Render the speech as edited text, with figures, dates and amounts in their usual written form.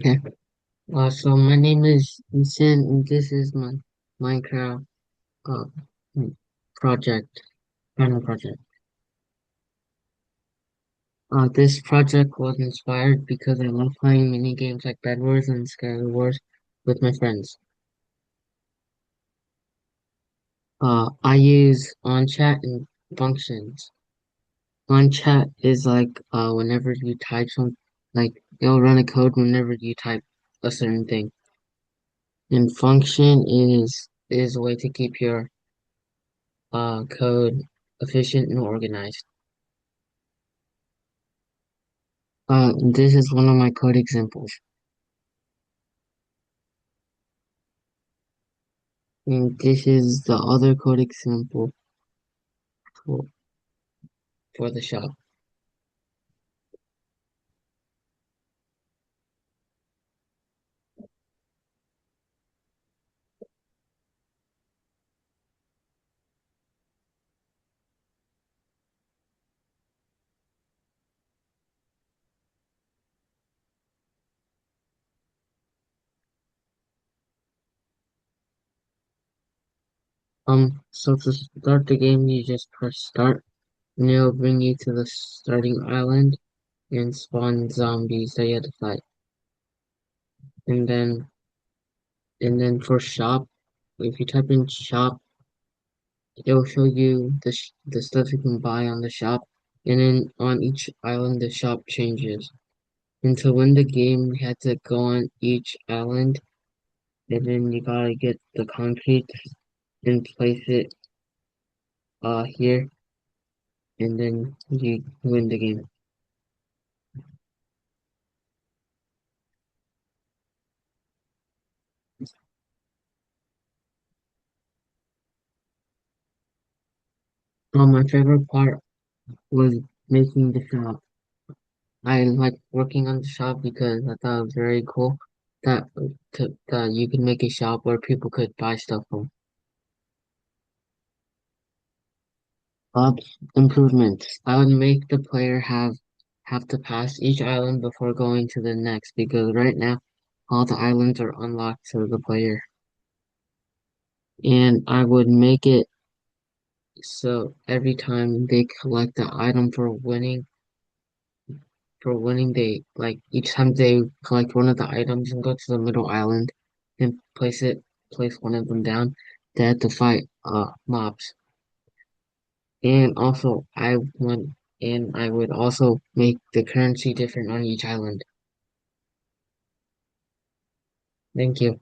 Okay. So my name is Eason, and this is my Minecraft uh project, final project. This project was inspired because I love playing mini games like Bed Wars and Scary Wars with my friends. I use on chat and functions. On chat is like whenever you type some, like it'll run a code whenever you type a certain thing. And function is a way to keep your code efficient and organized. This is one of my code examples, and this is the other code example for, for the shop. So to start the game, you just press start, and it'll bring you to the starting island and spawn zombies that you have to fight. And then for shop, if you type in shop, it'll show you the stuff you can buy on the shop, and then on each island, the shop changes. And to win the game, you had to go on each island, and then you gotta get the concrete and place it here, and then you win the game. My favorite part was making the shop. I like working on the shop because I thought it was very cool that that you could make a shop where people could buy stuff from. Improvements. I would make the player have to pass each island before going to the next because right now all the islands are unlocked to the player. And I would make it so every time they collect the item for winning, they like each time they collect one of the items and go to the middle island and place one of them down, they have to fight mobs. And also I would also make the currency different on each island. Thank you.